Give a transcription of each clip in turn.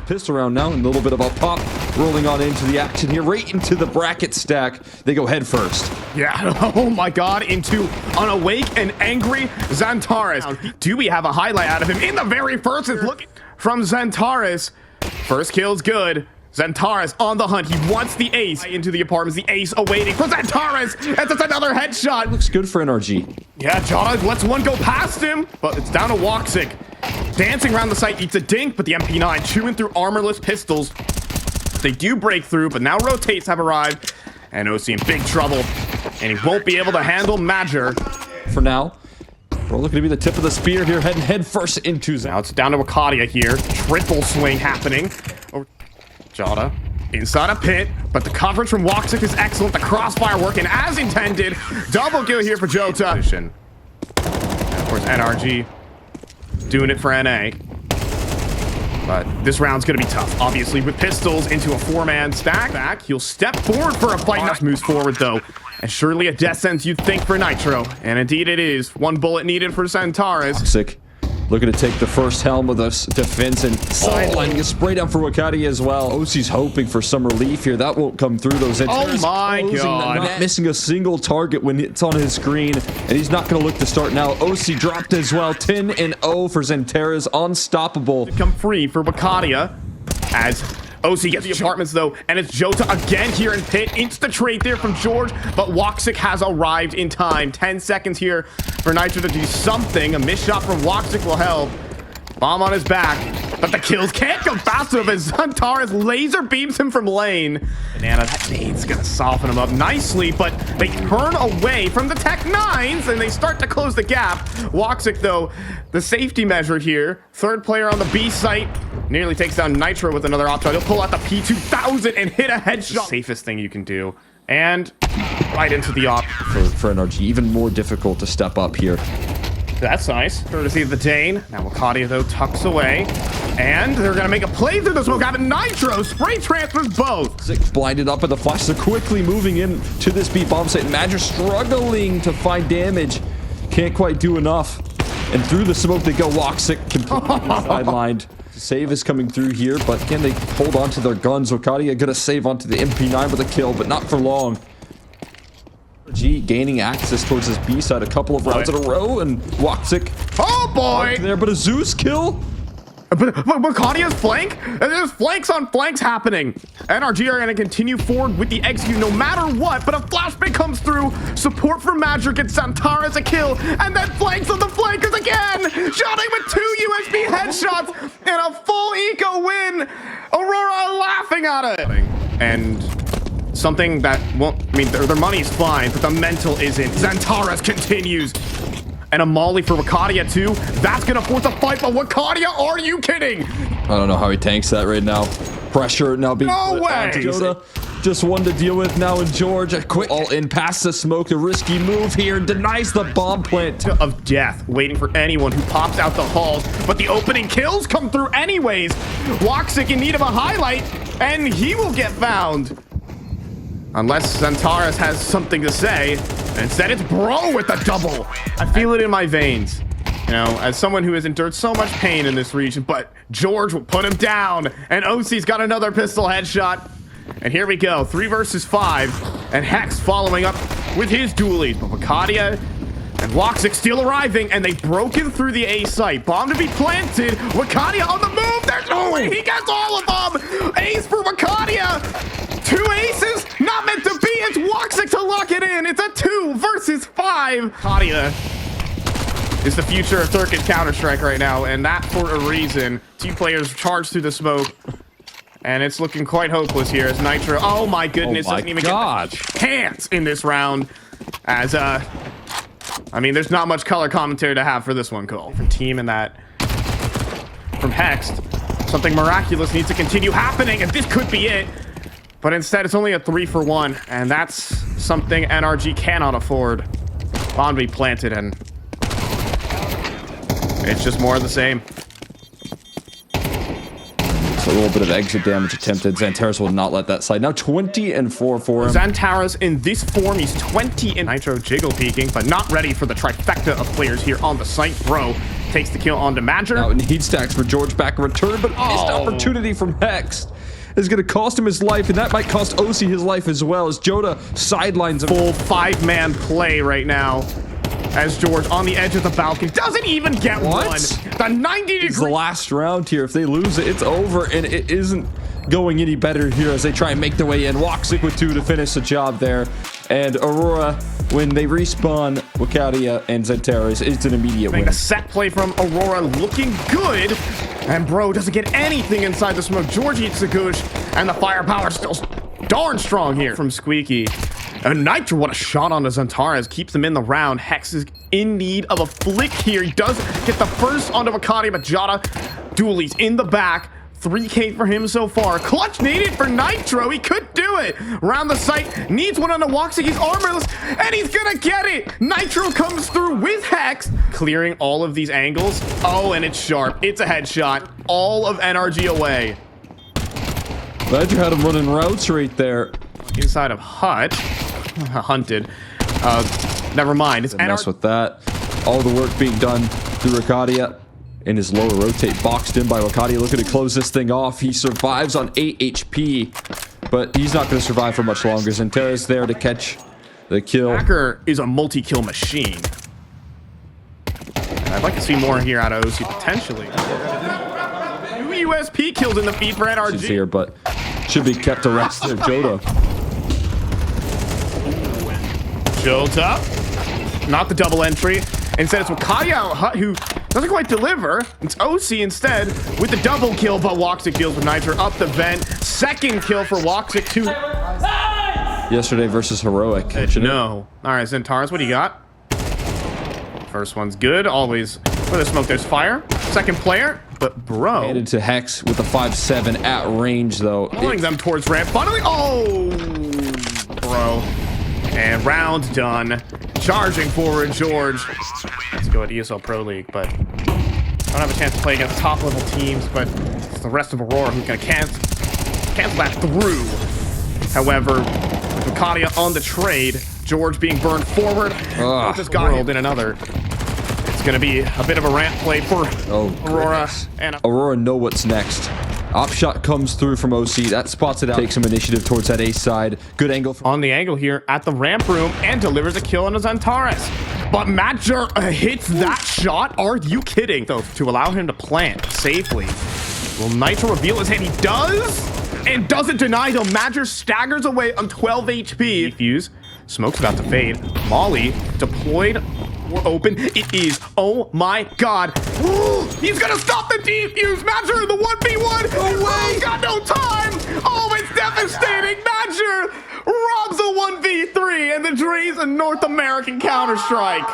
pistol round now, and a little bit of a pop rolling on into the action here, right into the bracket stack. They go head first. Yeah, oh my god, into an awake and angry Xantares. Do we have a highlight out of him in the very first? Look from Xantares. First kill's good. Xantares on the hunt. He wants the ace into the apartments. The ace awaiting for Xantares. And that's another headshot. Looks good for NRG. Yeah, Jada lets one go past him, but it's down to Woxic. Dancing around the site, eats a dink, but the MP9 chewing through armorless pistols. They do break through, but now rotates have arrived. And OC in big trouble. And he won't be able to handle Major. For now, we're looking to be the tip of the spear here, heading head first into Zan. Now it's down to Akadia here. Triple swing happening. Jada inside a pit, but the coverage from Woxic is excellent. The crossfire working as intended. Double kill here for Jota. And of course, NRG doing it for NA. But this round's going to be tough. Obviously, with pistols into a four-man stack. He'll step forward for a fight. Now moves forward, though. And surely a death sentence you'd think for Nitro. And indeed it is. One bullet needed for Xantares. Woxic looking to take the first helm with us defense and sidelining a spray down for Wakati as well. OC's hoping for some relief here. That won't come through those. Oh my god. Not missing a single target when it's on his screen. And he's not going to look to start now. OC dropped as well. 10-0 for Xantares. Unstoppable. Come free for Wakadia as OC gets the apartments though, and it's Jota again here in pit. Insta trade there from George, but Woxic has arrived in time. 10 seconds here for Nitro to do something. A missed shot from Woxic will help. Bomb on his back, but the kills can't come fast enough as Xantares laser beams him from lane. Banana, that nade's gonna soften him up nicely, but they turn away from the Tech 9s and they start to close the gap. Woxic though, the safety measure here. Third player on the B site. Nearly takes down Nitro with another op shot. He'll pull out the P2000 and hit a headshot. Safest thing you can do. And right into the op. For NRG, even more difficult to step up here. That's nice. Courtesy of the Dane. Now Wakadia, though, tucks away. And they're going to make a play through the smoke out of Nitro. Spray transfers both. Zick blinded up at the flash. They're quickly moving in to this B bomb site. Major struggling to find damage. Can't quite do enough. And through the smoke they go. Woxic completely sidelined. Save is coming through here, but can they hold on to their guns? Okadia gonna save onto the MP9 with a kill, but not for long. G gaining access towards his B side a couple of rounds in a row, and Woxic. Oh boy! There, but a Zeus kill. But Wakadia's flank? There's flanks on flanks happening. NRG are going to continue forward with the execute no matter what, but a flashbang comes through. Support from Magic gets Xantares a kill, and then flanks on the flankers again. Shotting with 2 USB headshots and a full eco win. Aurora laughing at it. And something that won't, I mean, their money's fine, but the mental isn't. Xantares continues. And a molly for Wakadia too. That's gonna force a fight, but Wakadia, are you kidding? I don't know how he tanks that right now. Pressure now being no way. Jota. Just one to deal with now, and George a quick all in past the smoke. A risky move here, denies the bomb plant of death, waiting for anyone who pops out the halls. But the opening kills come through anyways. Woxic in need of a highlight, and he will get found. Unless Xantares has something to say. Instead, it's Bro with the double. I feel it in my veins. You know, as someone who has endured so much pain in this region, but George will put him down. And OC's got another pistol headshot. And here we go, 3 versus 5. And Hex following up with his dualies. But Wakadia and Woxic still arriving, and they've broken through the A site. Bomb to be planted. Wakadia on the move. There's no way he gets all of them. Ace for Wakadia. 2 aces, not meant to be. It's Woxic to lock it in. It's a 2 versus 5. Wakadia is the future of Turkish Counter-Strike right now, and that for a reason. 2 players charge through the smoke, and it's looking quite hopeless here as Nitro. Oh my goodness, doesn't even get the chance in this round. As I mean, there's not much color commentary to have for this one, Cole. From team and that from Hex, something miraculous needs to continue happening, and this could be it. But instead, it's only a 3-for-1, and that's something NRG cannot afford. Bomb to be planted, and it's just more of the same. A little bit of exit damage attempted. Xantares will not let that slide. Now 20-4 for him. Xantares in this form, he's 20 in Nitro jiggle peeking, but not ready for the trifecta of players here on the site. Bro takes the kill onto Madger. Now need stacks for George back in return, but missed opportunity from Hex is going to cost him his life, and that might cost OC his life as well, as Jota sidelines him. Full 5-man play right now, as George on the edge of the balcony doesn't even get one. The 90 It's the last round here. If they lose it, it's over, and it isn't going any better here as they try and make their way in. Woxic with 2 to finish the job there. And Aurora, when they respawn, Wakadia and Zentaris, it's an immediate win. A set play from Aurora looking good. And bro doesn't get anything inside the smoke. George eats the goosh, and the firepower still darn strong here from Squeaky. And Nitro, what a shot on the Zentaris, keeps them in the round. Hex is in need of a flick here. He does get the first onto Wakadia, but Jota dualies in the back. 3K for him so far. Clutch needed for Nitro. He could do it. Round the site. Needs one on the Woxic. He's armorless. And he's gonna get it. Nitro comes through with Hex. Clearing all of these angles. Oh, and it's sharp. It's a headshot. All of NRG away. Glad you had him running routes right there. Inside of Hut. Hunted. Never mind. It's mess with that. All the work being done through Wakadia. In his lower rotate, boxed in by Wakadia, looking to close this thing off. He survives on 8 HP, but he's not going to survive for much longer. Zentaris there to catch the kill. Hacker is a multi-kill machine. I'd like to see more here out of OC potentially. New USP kills in the feed for NRG. Here, but should be kept to rest there. Jota. Jota. Not the double entry. Instead, it's Wakadia out Hut, who doesn't quite deliver. It's OC instead with the double kill, but Woxic deals with Nitro up the vent. Second kill for Woxic, too. Yesterday versus Heroic. No. All right, Zentaris, what do you got? First one's good. Always where there's smoke, there's fire. Second player, but bro. Headed to Hex with a 5-7 at range, though. Pulling them towards ramp. Finally, oh, bro. And round done. Charging forward, George. Let's go at ESL Pro League, but I don't have a chance to play against top-level teams, but it's the rest of Aurora who's going to cancel that through. However, with Wakadia on the trade, George being burned forward, just got rolled in another. It's going to be a bit of a ramp play for Aurora. And Aurora know what's next. Op shot comes through from OC. That spots it out. Takes some initiative towards that A side. Good angle. On the angle here at the ramp room and delivers a kill on a Zentaris. But Madger hits that shot. Are you kidding? So to allow him to plant safely. Will Nitro reveal his hand? He does. And doesn't deny though. Madger staggers away on 12 HP. Defuse. Smoke's about to fade. Molly deployed. We're open. It is. Oh my god. Ooh, he's gonna stop the defuse. Madger in the 1v1. Oh, he's got no time. Oh, it's devastating. Madger robs a 1v3 and the Dre's a North American Counter-Strike.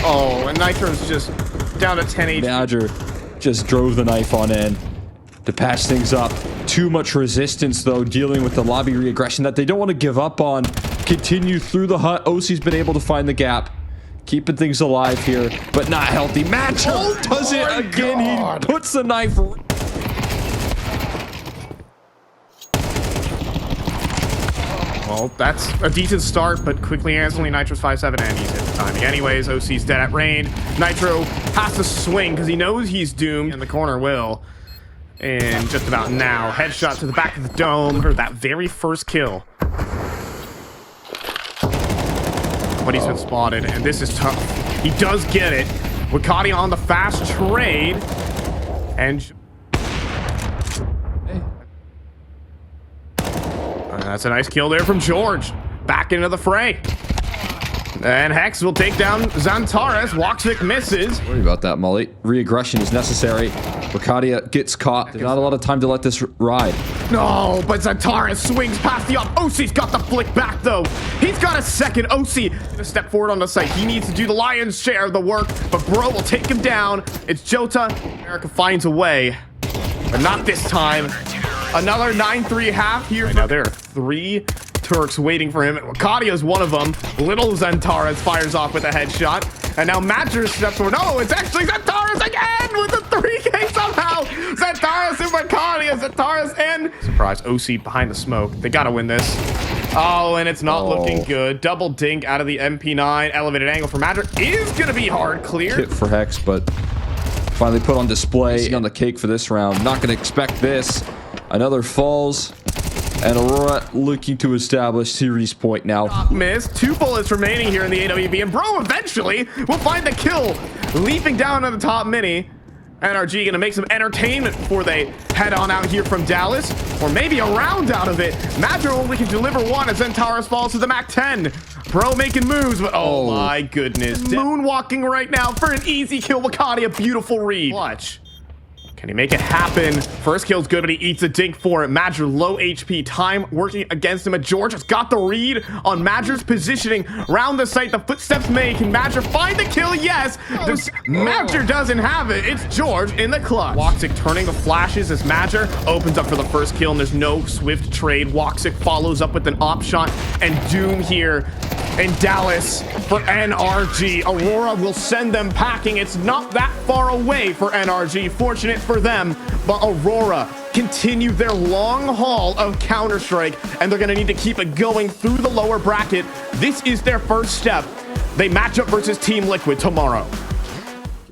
Oh, and Nitro's just down to 10 HP. Madger just drove the knife on in to patch things up. Too much resistance, though, dealing with the lobby re-aggression that they don't want to give up on. Continue through the hut. OC's been able to find the gap. Keeping things alive here, but not healthy. Madger does it again. God. He puts the knife. Well, that's a decent start, but quickly canceling Nitro's 5-7, and he's hit the timing. Anyways, OC's dead at range. Nitro has to swing because he knows he's doomed, and the corner will. And just about now, headshot to the back of the dome for that very first kill. But he's been spotted, and this is tough. He does get it. Wakadia on the fast trade. And that's a nice kill there from George. Back into the fray. And Hex will take down Zentaris. Woxic misses. Worry about that, Molly. Re-aggression is necessary. Wakadia gets caught. There's not a lot of time to let this ride. No, but Zentaris swings past the op. OC's got the flick back, though. He's got a second. OC gonna step forward on the site. He needs to do the lion's share of the work, but bro will take him down. It's Jota. America finds a way, but not this time. Another 9-3 half here. Right now, there are 3 Turks waiting for him, and Wakadia is one of them. Little Zentaris fires off with a headshot, And now Matcher steps forward. No, it's actually Xantares again with the 3K somehow. Xantares and Bacardia. Xantares and... Surprise, OC behind the smoke. They gotta win this. Oh, and it's not looking good. Double dink out of the MP9. Elevated angle for Matcher is gonna be hard clear. Hit for Hex, but finally put on display on the cake for this round. Not gonna expect this. Another falls. And Aurora looking to establish series point now. Miss. 2 bullets remaining here in the AWP. And Bro eventually will find the kill. Leaping down on the top mini. NRG gonna make some entertainment before they head on out here from Dallas. Or maybe a round out of it. Matcher only can deliver one as Xantares falls to the MAC-10. Bro making moves, but oh my goodness. Moonwalking right now for an easy kill. Wakati, a beautiful read. Clutch. Can he make it happen? First kill's good, but he eats a dink for it. Matcher low HP. Time working against him. George has got the read on Matcher's positioning. Round the site, the footsteps made. Can Matcher find the kill? Yes. Matcher doesn't have it. It's George in the clutch. Woxic turning the flashes as Matcher opens up for the first kill, and there's no swift trade. Woxic follows up with an op shot, and Doom here in Dallas for NRG. Aurora will send them packing. It's not that far away for NRG. Fortunate for them, but Aurora continue their long haul of Counter-Strike, and they're going to need to keep it going through the lower bracket. This is their first step. They match up versus Team Liquid tomorrow.